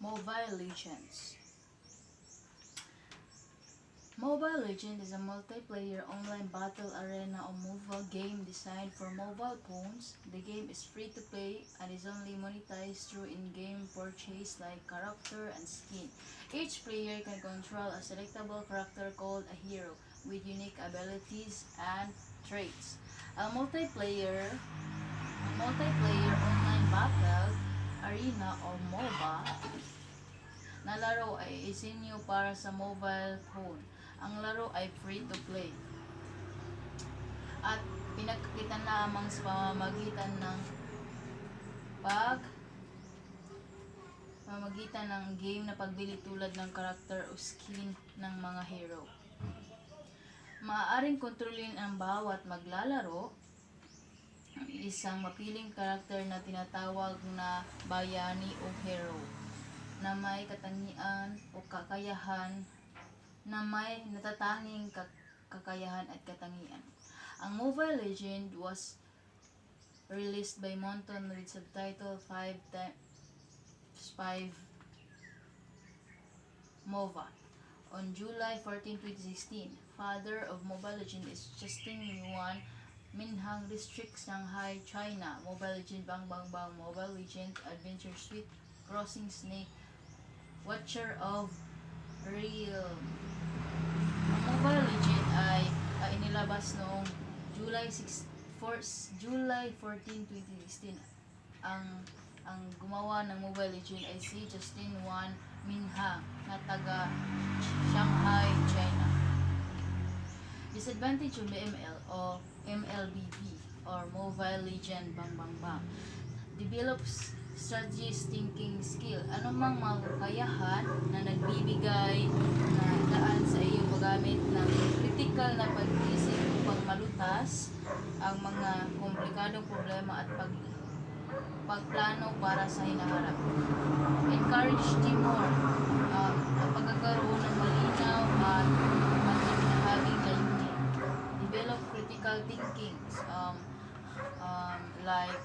Mobile Legends. Mobile Legends is a multiplayer online battle arena or mobile game designed for mobile phones. The game is free to play and is only monetized through in-game purchase like character and skin. Each player can control a selectable character called a hero with unique abilities and traits. A multiplayer online battle arena or MOBA na laro ay isinyo para sa mobile phone. Ang laro ay free to play at pinagkakita lamang sa pamamagitan ng game na pagbili tulad ng karakter o skin ng mga hero. Maaaring kontrolin ang bawat maglalaro ang isang mapiling karakter na tinatawag na bayani o hero na may katangian o kakayahan na may natatanging kakayahan at katangian. Ang Mobile Legend was released by Monton with subtitle 5 MOVA on July 14, 2016. Father of Mobile Legend is Justin Yuan, Minhang District, Shanghai, China. Mobile Legend Bang Bang Bang, Mobile Legend Adventure Suite, Crossing Snake, Watcher of Realm. Ang Mobile Legend ay inilabas noong July 14, 2016. Ang gumawa ng Mobile Legend ay si Justin Wan Minhang na taga Shanghai, China. Disadvantage of ML o MLBB or Mobile Legend Bang Bang Bang. Develops strategies thinking skill. Anumang makakayahan na nagbibigay na daan sa iyong paggamit ng critical na pag-isip upang malutas ang mga komplikadong problema at pagplano para sa hinaharap. Encourage teamwork, ang pagkakaroon ng malinaw at pagkakahaging layunin. Develop critical thinking, like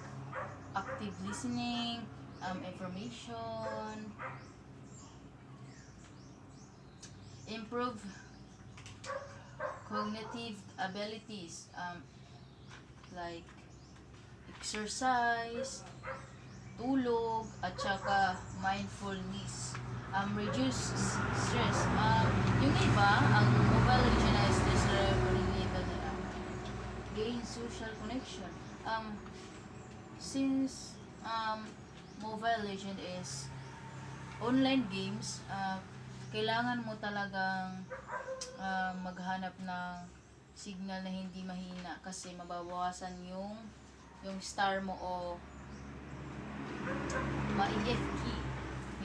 active listening, information. Improve cognitive abilities, like exercise, tulog, at saka mindfulness. Reduce stress. Yung iba, ang Mobile Legend ay stress related nila. Gain social connection. Since Mobile Legend is online games, kailangan mo talagang maghanap ng signal na hindi mahina kasi mababawasan yung star mo o ma-EFK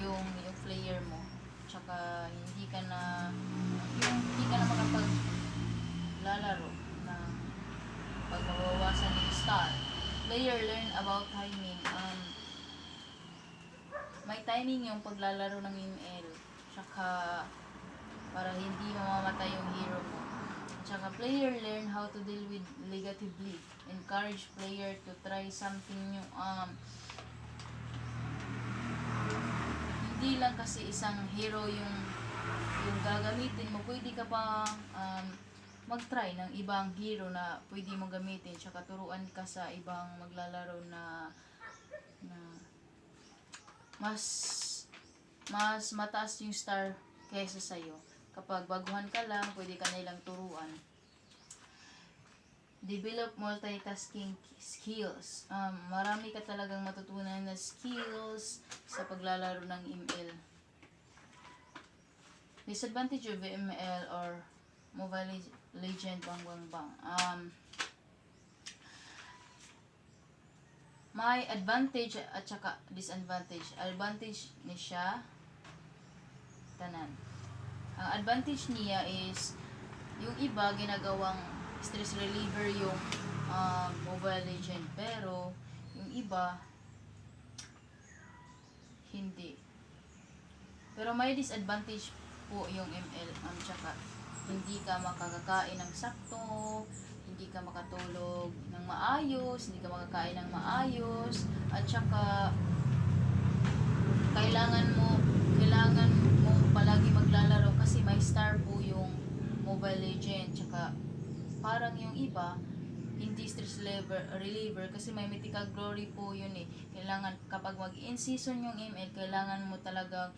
yung player mo, tsaka hindi ka na makapaglalaro na pag mabawasan yung star. Player learn about timing. May timing yung paglalaro ng ML, tsaka para hindi mamamatay yung hero mo. Tsaka player learn how to deal with negatively. Encourage player to try something new. Hindi lang kasi isang hero yung gagamitin mo. Pwede ka pa mag-try ng ibang hero na pwede mong gamitin. Tsaka turuan ka sa ibang maglalaro na mas mataas yung star kaysa sa'yo. Kapag baguhan ka lang, pwede ka nilang turuan. Develop multitasking skills. Marami ka talagang matutunan na skills sa paglalaro ng ML. Disadvantage of ML or Mobile Legend Bang Bang Bang. May advantage at saka disadvantage. Advantage ni siya tanan. Ang advantage niya is yung iba ginagawang stress reliever yung Mobile Legend, pero yung iba hindi. Pero may disadvantage po yung ML, tsaka hindi ka makakakain ng sakto, hindi ka makatulog ng maayos, hindi ka makakain ng maayos, at saka kailangan mo star po yung Mobile Legend. Tsaka parang yung iba, hindi stress reliever kasi may mythical glory po yun eh. Kailangan kapag mag-in season yung ML, kailangan mo talagang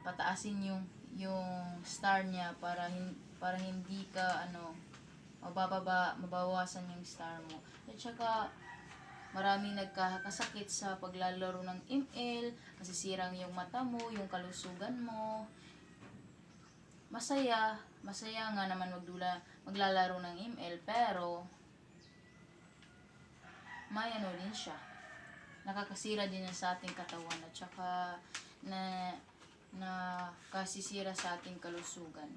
pataasin yung star niya para hindi ka mabawasan yung star mo. At saka maraming nagkakasakit sa paglalaro ng ML, masisirang yung mata mo, yung kalusugan mo. Masaya nga naman maglalaro ng ML, pero may din siya. Nakakasira din yan sa ating katawan at saka na kasisira sa ating kalusugan.